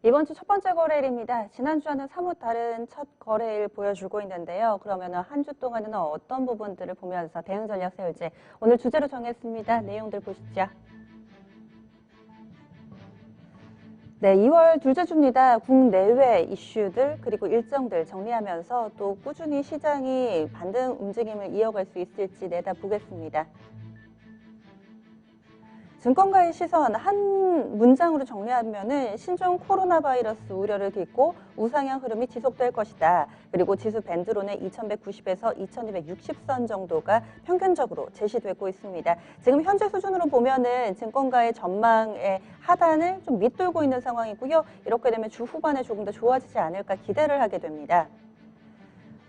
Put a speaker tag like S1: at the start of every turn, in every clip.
S1: 이번 주 첫 번째 거래일입니다. 지난주와는 사뭇 다른 첫 거래일 보여주고 있는데요. 그러면 한 주 동안은 어떤 부분들을 보면서 대응 전략 세울지 오늘 주제로 정했습니다. 내용들 보시죠. 네, 2월 둘째 주입니다. 국내외 이슈들 그리고 일정들 정리하면서 또 꾸준히 시장이 반등 움직임을 이어갈 수 있을지 내다보겠습니다. 증권가의 시선 한 문장으로 정리하면은 신종 코로나 바이러스 우려를 딛고 우상향 흐름이 지속될 것이다. 그리고 지수 밴드로는 2190에서 2260선 정도가 평균적으로 제시되고 있습니다. 지금 현재 수준으로 보면은 증권가의 전망의 하단을 좀 밑돌고 있는 상황이고요. 이렇게 되면 주 후반에 조금 더 좋아지지 않을까 기대를 하게 됩니다.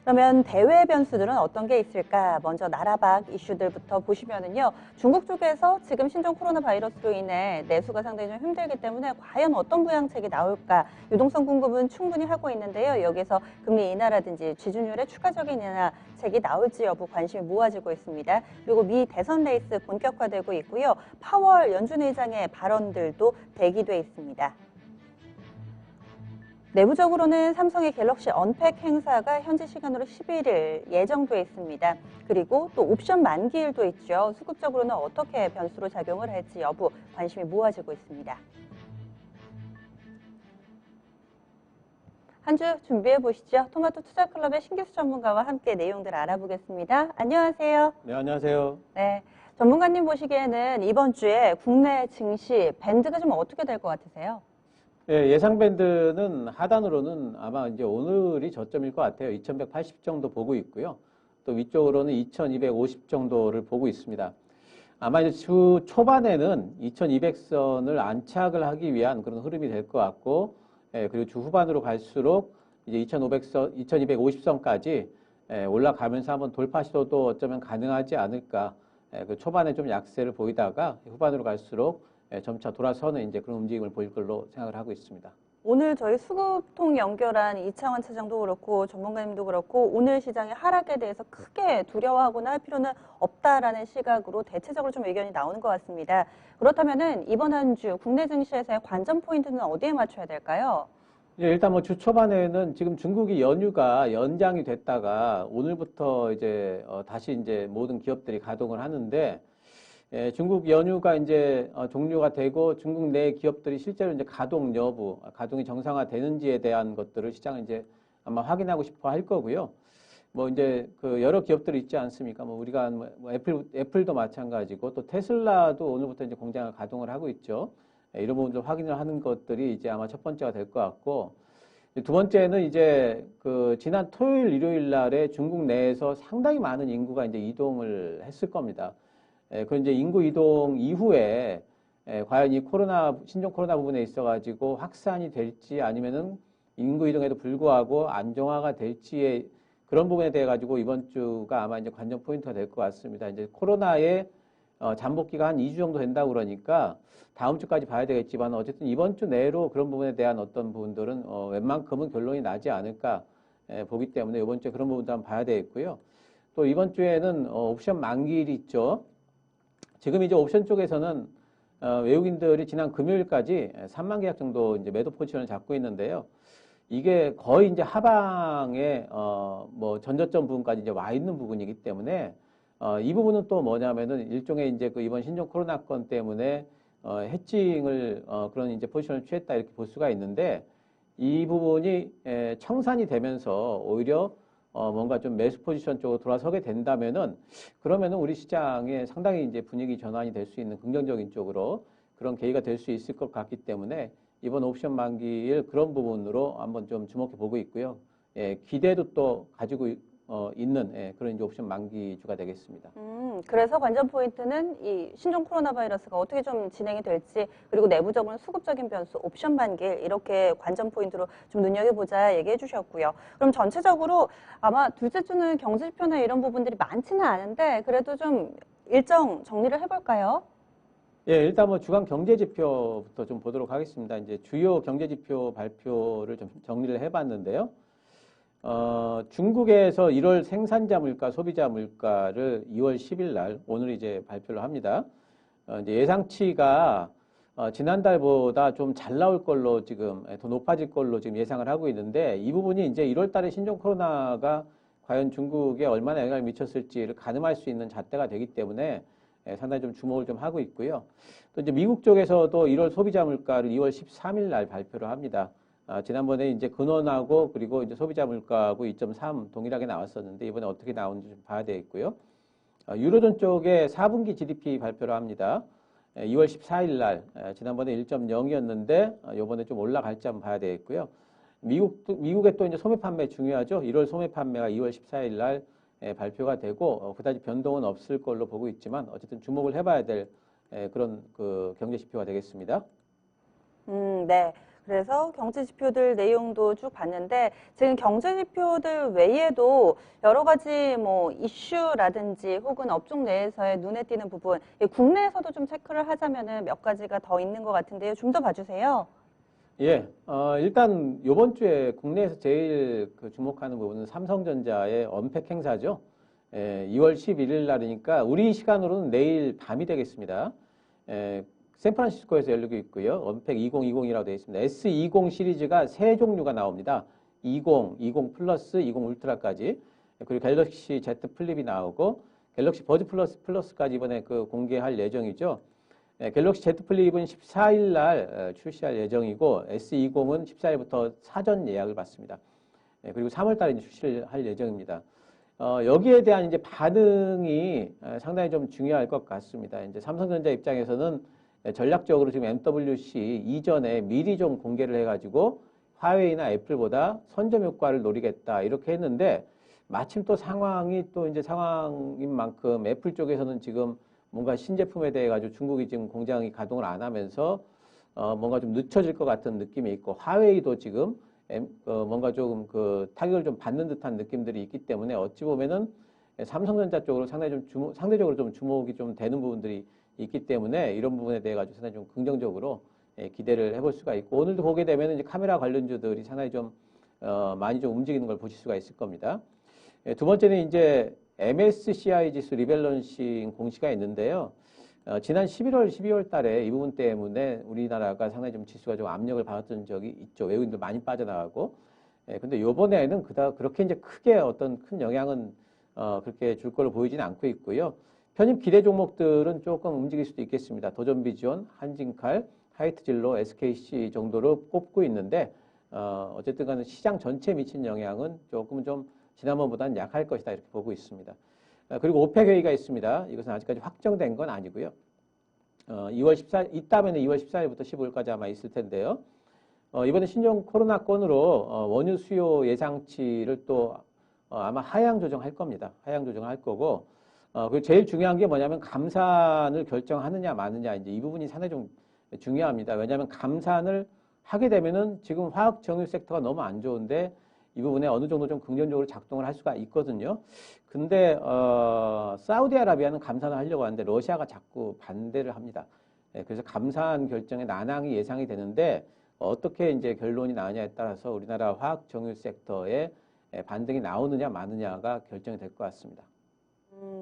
S1: 그러면 대외 변수들은 어떤 게 있을까? 먼저 나라 밖 이슈들부터 보시면은요. 중국 쪽에서 지금 신종 코로나 바이러스로 인해 내수가 상당히 좀 힘들기 때문에 과연 어떤 부양책이 나올까? 유동성 공급은 충분히 하고 있는데요. 여기서 금리 인하라든지 지준율의 추가적인 인하책이 나올지 여부 관심이 모아지고 있습니다. 그리고 미 대선 레이스 본격화되고 있고요. 파월 연준 의장의 발언들도 대기돼 있습니다. 내부적으로는 삼성의 갤럭시 언팩 행사가 현지 시간으로 11일 예정돼 있습니다. 그리고 또 옵션 만기일도 있죠. 수급적으로는 어떻게 변수로 작용을 할지 여부 관심이 모아지고 있습니다. 한 주 준비해 보시죠. 토마토 투자클럽의 신규수 전문가와 함께 내용들 알아보겠습니다. 안녕하세요.
S2: 네, 안녕하세요.
S1: 네, 전문가님 보시기에는 이번 주에 국내 증시 밴드가 좀 어떻게 될 것 같으세요?
S2: 예, 예상 밴드는 하단으로는 아마 이제 오늘이 저점일 것 같아요. 2180 정도 보고 있고요. 또 위쪽으로는 2250 정도를 보고 있습니다. 아마 이제 주 초반에는 2200선을 안착을 하기 위한 그런 흐름이 될 것 같고, 예, 그리고 주 후반으로 갈수록 이제 2500선, 2250선까지 올라가면서 한번 돌파 시도도 어쩌면 가능하지 않을까. 그 초반에 좀 약세를 보이다가 후반으로 갈수록 점차 돌아서는 이제 그런 움직임을 보일 걸로 생각을 하고 있습니다.
S1: 오늘 저희 수급통 연결한 이창원 차장도 그렇고 전문가님도 그렇고 오늘 시장의 하락에 대해서 크게 두려워하거나 할 필요는 없다라는 시각으로 대체적으로 좀 의견이 나오는 것 같습니다. 그렇다면은 이번 한 주 국내 증시에서의 관전 포인트는 어디에 맞춰야 될까요?
S2: 예, 일단 뭐 주 초반에는 지금 중국이 연휴가 연장이 됐다가 오늘부터 이제 다시 이제 모든 기업들이 가동을 하는데 중국 연휴가 이제 종료가 되고 중국 내 기업들이 실제로 이제 가동 여부, 가동이 정상화되는지에 대한 것들을 시장은 이제 아마 확인하고 싶어 할 거고요. 뭐 이제 그 여러 기업들이 있지 않습니까? 뭐 우리가 뭐 애플도 마찬가지고 또 테슬라도 오늘부터 이제 공장을 가동을 하고 있죠. 이런 부분들 확인을 하는 것들이 이제 아마 첫 번째가 될 것 같고 두 번째는 이제 그 지난 토요일, 일요일 날에 중국 내에서 상당히 많은 인구가 이제 이동을 했을 겁니다. 그 이제 인구 이동 이후에 과연 이 신종 코로나 부분에 있어가지고 확산이 될지 아니면은 인구 이동에도 불구하고 안정화가 될지의 그런 부분에 대해 가지고 이번 주가 아마 이제 관전 포인트가 될 것 같습니다. 이제 코로나의 잠복기가 한 2주 정도 된다고 그러니까 다음 주까지 봐야 되겠지만 어쨌든 이번 주 내로 그런 부분에 대한 어떤 부분들은 웬만큼은 결론이 나지 않을까 보기 때문에 이번 주에 그런 부분도 한번 봐야 되겠고요. 또 이번 주에는 옵션 만기일이 있죠. 지금 이제 옵션 쪽에서는 외국인들이 지난 금요일까지 3만 계약 정도 이제 매도 포지션을 잡고 있는데요. 이게 거의 이제 하방에 뭐 전저점 부분까지 이제 와 있는 부분이기 때문에 이 부분은 또 뭐냐면은 일종의 이제 그 이번 신종 코로나 건 때문에 해칭을 그런 이제 포지션을 취했다 이렇게 볼 수가 있는데 이 부분이 청산이 되면서 오히려 뭔가 좀 매수 포지션 쪽으로 돌아서게 된다면은 그러면은 우리 시장에 상당히 이제 분위기 전환이 될 수 있는 긍정적인 쪽으로 그런 계기가 될 수 있을 것 같기 때문에 이번 옵션 만기일 그런 부분으로 한번 좀 주목해 보고 있고요. 예, 기대도 또 가지고 있는 그런 이제 옵션 만기주가 되겠습니다.
S1: 그래서 관전 포인트는 이 신종 코로나 바이러스가 어떻게 좀 진행이 될지 그리고 내부적으로는 수급적인 변수, 옵션 만기일 이렇게 관전 포인트로 좀 눈여겨보자 얘기해 주셨고요. 그럼 전체적으로 아마 둘째 주는 경제 지표나 이런 부분들이 많지는 않은데 그래도 좀 일정 정리를 해볼까요?
S2: 예, 일단 뭐 주간 경제 지표부터 좀 보도록 하겠습니다. 이제 주요 경제 지표 발표를 좀 정리를 해봤는데요. 중국에서 1월 생산자 물가, 소비자 물가를 2월 10일 날 오늘 이제 발표를 합니다. 이제 예상치가 지난달보다 좀 잘 나올 걸로 지금 더 높아질 걸로 지금 예상을 하고 있는데 이 부분이 이제 1월 달에 신종 코로나가 과연 중국에 얼마나 영향을 미쳤을지를 가늠할 수 있는 잣대가 되기 때문에 상당히 좀 주목을 좀 하고 있고요. 또 이제 미국 쪽에서도 1월 소비자 물가를 2월 13일 날 발표를 합니다. 지난번에 이제 근원하고 그리고 이제 소비자 물가하고 2.3 동일하게 나왔었는데 이번에 어떻게 나오는지 좀 봐야 되겠고요. 유로존 쪽에 4분기 GDP 발표를 합니다. 2월 14일 날 지난번에 1.0이었는데 이번에 좀 올라갈지 한번 봐야 되겠고요. 미국의 또 이제 소매 판매 중요하죠. 1월 소매 판매가 2월 14일 날 발표가 되고 그다지 변동은 없을 걸로 보고 있지만 어쨌든 주목을 해봐야 될 그런 그 경제 지표가 되겠습니다.
S1: 네. 그래서 경제 지표들 내용도 쭉 봤는데 지금 경제 지표들 외에도 여러 가지 뭐 이슈라든지 혹은 업종 내에서의 눈에 띄는 부분, 국내에서도 좀 체크를 하자면은 몇 가지가 더 있는 것 같은데요. 좀 더 봐주세요.
S2: 예, 일단 이번 주에 국내에서 제일 그 주목하는 부분은 삼성전자의 언팩 행사죠. 2월 11일 날이니까 우리 시간으로는 내일 밤이 되겠습니다. 샌프란시스코에서 열리고 있고요. 언팩 2020이라고 되어 있습니다. S20 시리즈가 세 종류가 나옵니다. 20, 20 플러스, 20 울트라까지. 그리고 갤럭시 Z 플립이 나오고 갤럭시 버즈 플러스까지 이번에 그 공개할 예정이죠. 갤럭시 Z 플립은 14일 날 출시할 예정이고 S20은 14일부터 사전 예약을 받습니다. 그리고 3월 달에 출시를 할 예정입니다. 여기에 대한 이제 반응이 상당히 좀 중요할 것 같습니다. 이제 삼성전자 입장에서는 전략적으로 지금 MWC 이전에 미리 좀 공개를 해가지고 화웨이나 애플보다 선점 효과를 노리겠다 이렇게 했는데 마침 또 상황이 또 이제 상황인 만큼 애플 쪽에서는 지금 뭔가 신제품에 대해 가지고 중국이 지금 공장이 가동을 안 하면서 뭔가 좀 늦춰질 것 같은 느낌이 있고 화웨이도 지금 뭔가 조금 그 타격을 좀 받는 듯한 느낌들이 있기 때문에 어찌 보면은 삼성전자 쪽으로 상대적으로 좀 주목이 좀 되는 부분들이 있기 때문에 이런 부분에 대해 가지고 상당히 좀 긍정적으로 기대를 해볼 수가 있고 오늘도 보게 되면 이제 카메라 관련주들이 상당히 좀 많이 좀 움직이는 걸 보실 수가 있을 겁니다. 두 번째는 이제 MSCI 지수 리밸런싱 공시가 있는데요. 지난 11월, 12월 달에 이 부분 때문에 우리나라가 상당히 좀 지수가 좀 압력을 받았던 적이 있죠. 외국인들 많이 빠져나가고. 근데 요번에는 그렇게 이제 크게 어떤 큰 영향은 그렇게 줄 걸로 보이지는 않고 있고요. 편입 기대 종목들은 조금 움직일 수도 있겠습니다. 도전비전, 한진칼, 하이트진로, SKC 정도로 꼽고 있는데 어쨌든 간에 시장 전체에 미친 영향은 조금 좀 지난번보다는 약할 것이다 이렇게 보고 있습니다. 그리고 오펙 회의가 있습니다. 이것은 아직까지 확정된 건 아니고요. 2월 14일, 이따면은 2월 14일부터 15일까지 아마 있을 텐데요. 이번에 신종 코로나권으로 원유 수요 예상치를 또 아마 하향 조정할 겁니다. 하향 조정을 할 거고, 그리고 제일 중요한 게 뭐냐면 감산을 결정하느냐 마느냐 이제 이 부분이 상당히 좀 중요합니다. 왜냐하면 감산을 하게 되면은 지금 화학 정유 섹터가 너무 안 좋은데 이 부분에 어느 정도 좀 긍정적으로 작동을 할 수가 있거든요. 근데 사우디아라비아는 감산을 하려고 하는데 러시아가 자꾸 반대를 합니다. 그래서 감산 결정에 난항이 예상이 되는데 어떻게 이제 결론이 나느냐에 따라서 우리나라 화학 정유 섹터에 반등이 나오느냐 마느냐가 결정이 될 것 같습니다.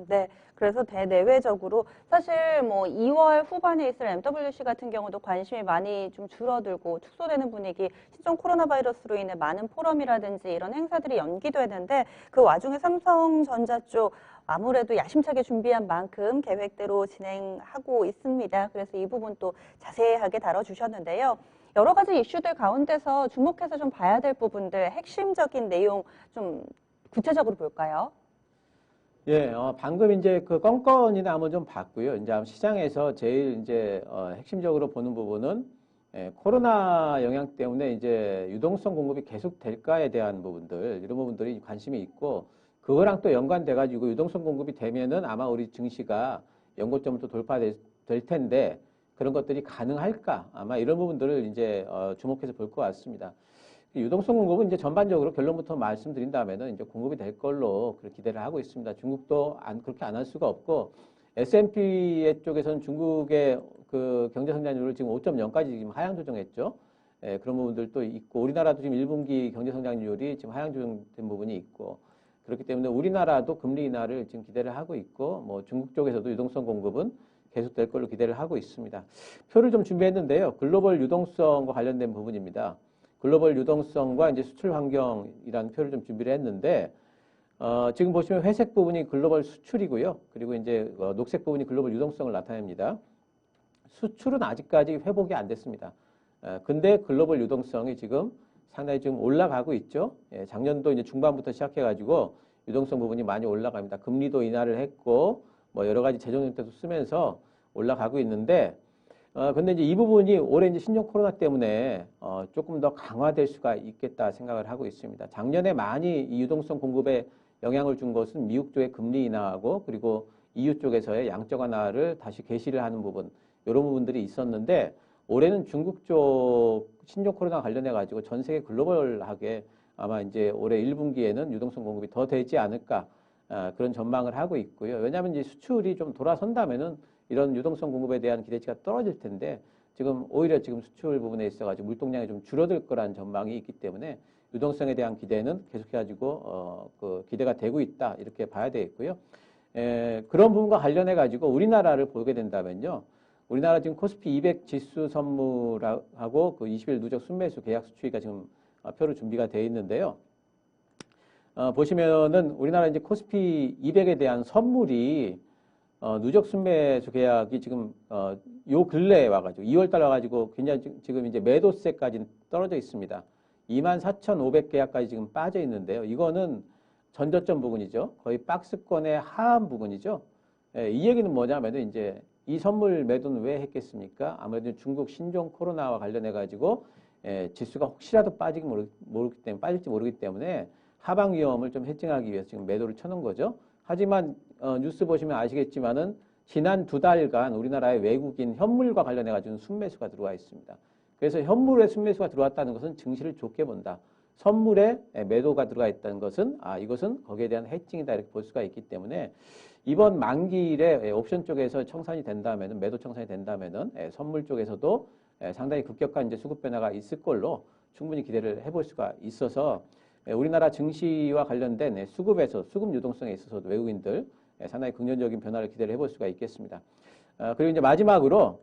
S1: 네. 그래서 대내외적으로 사실 뭐 2월 후반에 있을 MWC 같은 경우도 관심이 많이 좀 줄어들고 축소되는 분위기, 신종 코로나 바이러스로 인해 많은 포럼이라든지 이런 행사들이 연기되는데 그 와중에 삼성전자 쪽 아무래도 야심차게 준비한 만큼 계획대로 진행하고 있습니다. 그래서 이 부분 또 자세하게 다뤄주셨는데요. 여러 가지 이슈들 가운데서 주목해서 좀 봐야 될 부분들, 핵심적인 내용 좀 구체적으로 볼까요?
S2: 예, 방금 이제 그 건건이나 한번 좀 봤고요. 이제 시장에서 제일 이제 핵심적으로 보는 부분은 코로나 영향 때문에 이제 유동성 공급이 계속 될까에 대한 부분들, 이런 부분들이 관심이 있고, 그거랑 또 연관돼 가지고 유동성 공급이 되면은 아마 우리 증시가 연고점을 또 돌파될 텐데 그런 것들이 가능할까? 아마 이런 부분들을 이제 주목해서 볼 것 같습니다. 유동성 공급은 이제 전반적으로 결론부터 말씀드린다면은 이제 공급이 될 걸로 그렇게 기대를 하고 있습니다. 중국도 그렇게 안 할 수가 없고 S&P 쪽에서는 중국의 그 경제 성장률을 지금 5.0까지 지금 하향 조정했죠. 그런 부분들도 있고 우리나라도 지금 1분기 경제 성장률이 지금 하향 조정된 부분이 있고 그렇기 때문에 우리나라도 금리 인하를 지금 기대를 하고 있고 뭐 중국 쪽에서도 유동성 공급은 계속될 걸로 기대를 하고 있습니다. 표를 좀 준비했는데요. 글로벌 유동성과 관련된 부분입니다. 글로벌 유동성과 이제 수출 환경이라는 표를 좀 준비를 했는데, 지금 보시면 회색 부분이 글로벌 수출이고요. 그리고 이제 녹색 부분이 글로벌 유동성을 나타냅니다. 수출은 아직까지 회복이 안 됐습니다. 근데 글로벌 유동성이 지금 상당히 지금 올라가고 있죠. 예, 작년도 이제 중반부터 시작해가지고 유동성 부분이 많이 올라갑니다. 금리도 인하를 했고, 뭐 여러 가지 재정 정책도 쓰면서 올라가고 있는데, 근데 이제 이 부분이 올해 이제 신종 코로나 때문에 조금 더 강화될 수가 있겠다 생각을 하고 있습니다. 작년에 많이 이 유동성 공급에 영향을 준 것은 미국 쪽의 금리 인하하고 그리고 EU 쪽에서의 양적 완화를 다시 개시를 하는 부분, 이런 부분들이 있었는데 올해는 중국 쪽 신종 코로나 관련해 가지고 전 세계 글로벌하게 아마 이제 올해 1분기에는 유동성 공급이 더 되지 않을까 그런 전망을 하고 있고요. 왜냐하면 이제 수출이 좀 돌아선다면은 이런 유동성 공급에 대한 기대치가 떨어질 텐데 지금 오히려 지금 수출 부분에 있어가지고 물동량이 좀 줄어들 거란 전망이 있기 때문에 유동성에 대한 기대는 계속해가지고 그 기대가 되고 있다 이렇게 봐야 되겠고요. 그런 부분과 관련해가지고 우리나라를 보게 된다면요. 우리나라 지금 코스피 200 지수 선물하고 그 20일 누적 순매수 계약 수추위가 지금 표로 준비가 되어 있는데요. 보시면은 우리나라 이제 코스피 200에 대한 선물이 누적 순매수 계약이 지금 요 근래에 와가지고 2월달 와가지고 굉장히 지금 이제 매도세까지 떨어져 있습니다. 24,500계약까지 지금 빠져 있는데요. 이거는 전저점 부분이죠. 거의 박스권의 하한 부분이죠. 이 얘기는 뭐냐면은 이제 이 선물 매도는 왜 했겠습니까? 아무래도 중국 신종 코로나와 관련해 가지고 지수가 혹시라도 빠질지 모르기 때문에 하방 위험을 좀 해칭하기 위해서 지금 매도를 쳐놓은 거죠. 하지만 뉴스 보시면 아시겠지만은 지난 2달간 우리나라의 외국인 현물과 관련해 가지고 순매수가 들어와 있습니다. 그래서 현물에 순매수가 들어왔다는 것은 증시를 좋게 본다. 선물에 매도가 들어가 있다는 것은 이것은 거기에 대한 해칭이다 이렇게 볼 수가 있기 때문에 이번 만기일에 옵션 쪽에서 청산이 된다면은 매도 청산이 된다면은 선물 쪽에서도 상당히 급격한 이제 수급 변화가 있을 걸로 충분히 기대를 해볼 수가 있어서 우리나라 증시와 관련된 수급에서 수급 유동성에 있어서도 외국인들 상당히 긍정적인 변화를 기대를 해볼 수가 있겠습니다. 그리고 이제 마지막으로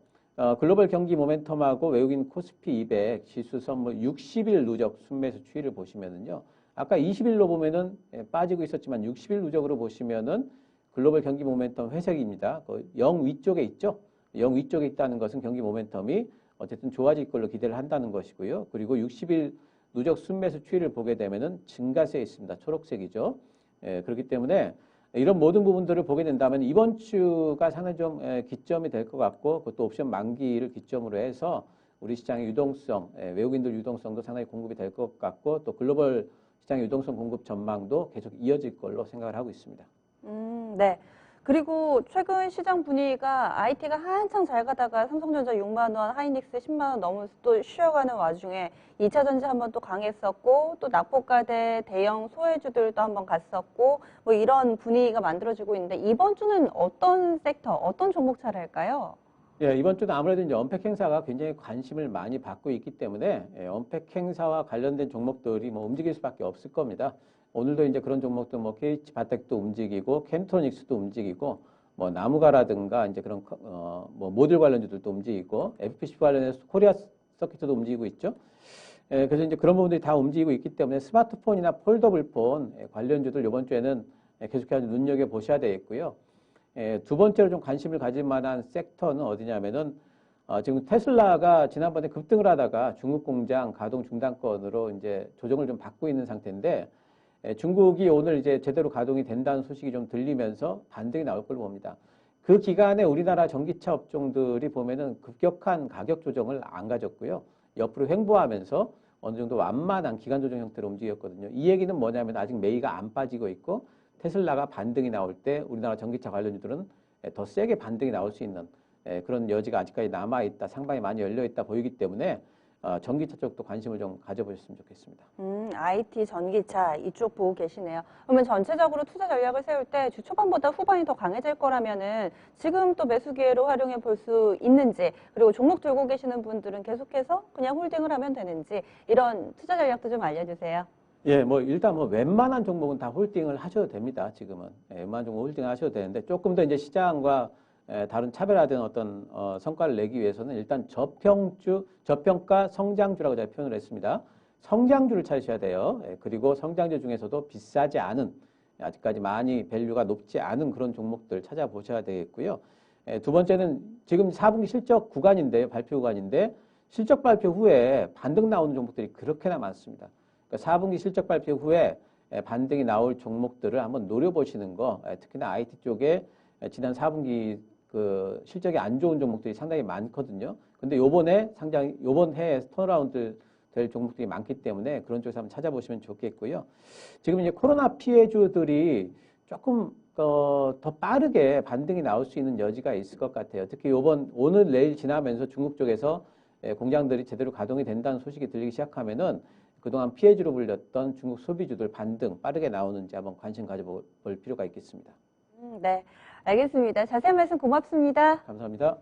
S2: 글로벌 경기 모멘텀하고 외국인 코스피 200 지수 선물 60일 누적 순매수 추이를 보시면은요. 아까 20일로 보면은 빠지고 있었지만 60일 누적으로 보시면은 글로벌 경기 모멘텀 회색입니다. 그 0 위쪽에 있죠. 0 위쪽에 있다는 것은 경기 모멘텀이 어쨌든 좋아질 걸로 기대를 한다는 것이고요. 그리고 60일 누적 순매수 추이를 보게 되면은 증가세에 있습니다. 초록색이죠. 그렇기 때문에 이런 모든 부분들을 보게 된다면 이번 주가 상당히 좀 기점이 될 것 같고 그것도 옵션 만기를 기점으로 해서 우리 시장의 유동성, 외국인들 유동성도 상당히 공급이 될 것 같고 또 글로벌 시장의 유동성 공급 전망도 계속 이어질 걸로 생각을 하고 있습니다.
S1: 네. 그리고 최근 시장 분위기가 IT가 한창 잘 가다가 삼성전자 6만 원, 하이닉스 10만 원 넘으면서 또 쉬어가는 와중에 2차 전지 한번 또 강했었고 또 낙폭가대 대형 소외주들도 한번 갔었고 뭐 이런 분위기가 만들어지고 있는데 이번 주는 어떤 섹터, 어떤 종목 차례일까요?
S2: 예, 이번 주는 아무래도 이제 언팩 행사가 굉장히 관심을 많이 받고 있기 때문에 언팩 행사와 관련된 종목들이 뭐 움직일 수밖에 없을 겁니다. 오늘도 이제 그런 종목도 뭐 KH 바텍도 움직이고 캠트로닉스도 움직이고 뭐 나무가라든가 이제 그런 뭐 모듈 관련주들도 움직이고 FPC 관련해서 코리아 서킷도 움직이고 있죠. 그래서 이제 그런 부분들이 다 움직이고 있기 때문에 스마트폰이나 폴더블폰 관련주들 이번 주에는 계속해서 눈여겨 보셔야 되겠고요. 두 번째로 좀 관심을 가질 만한 섹터는 어디냐면은 지금 테슬라가 지난번에 급등을 하다가 중국 공장 가동 중단권으로 이제 조정을 좀 받고 있는 상태인데 중국이 오늘 이제 제대로 가동이 된다는 소식이 좀 들리면서 반등이 나올 걸로 봅니다. 그 기간에 우리나라 전기차 업종들이 보면은 급격한 가격 조정을 안 가졌고요. 옆으로 횡보하면서 어느 정도 완만한 기간 조정 형태로 움직였거든요. 이 얘기는 뭐냐면 아직 매이가 안 빠지고 있고 테슬라가 반등이 나올 때 우리나라 전기차 관련주들은 더 세게 반등이 나올 수 있는 그런 여지가 아직까지 남아있다, 상방이 많이 열려있다 보이기 때문에 전기차 쪽도 관심을 좀 가져보셨으면 좋겠습니다.
S1: IT, 전기차 이쪽 보고 계시네요. 그러면 전체적으로 투자 전략을 세울 때 주 초반보다 후반이 더 강해질 거라면은 지금 또 매수 기회로 활용해 볼 수 있는지 그리고 종목 들고 계시는 분들은 계속해서 그냥 홀딩을 하면 되는지 이런 투자 전략도 좀 알려주세요.
S2: 예, 뭐 일단 뭐 웬만한 종목은 다 홀딩을 하셔도 됩니다. 지금은 웬만한 종목 홀딩을 하셔도 되는데 조금 더 이제 시장과 다른 차별화된 어떤 성과를 내기 위해서는 일단 저평가 성장주라고 제가 표현을 했습니다. 성장주를 찾으셔야 돼요. 그리고 성장주 중에서도 비싸지 않은, 아직까지 많이 밸류가 높지 않은 그런 종목들 찾아보셔야 되겠고요. 두 번째는 지금 4분기 실적 구간인데, 발표 구간인데, 실적 발표 후에 반등 나오는 종목들이 그렇게나 많습니다. 그러니까 4분기 실적 발표 후에 반등이 나올 종목들을 한번 노려보시는 거, 특히나 IT 쪽에 지난 4분기 그 실적이 안 좋은 종목들이 상당히 많거든요. 근데 요번 해에 턴어라운드 될 종목들이 많기 때문에 그런 쪽에서 한번 찾아보시면 좋겠고요. 지금 이제 코로나 피해주들이 조금 더 빠르게 반등이 나올 수 있는 여지가 있을 것 같아요. 특히 오늘 내일 지나면서 중국 쪽에서 공장들이 제대로 가동이 된다는 소식이 들리기 시작하면은 그동안 피해주로 불렸던 중국 소비주들 반등 빠르게 나오는지 한번 관심 가져볼 필요가 있겠습니다.
S1: 네, 알겠습니다. 자세한 말씀 고맙습니다.
S2: 감사합니다.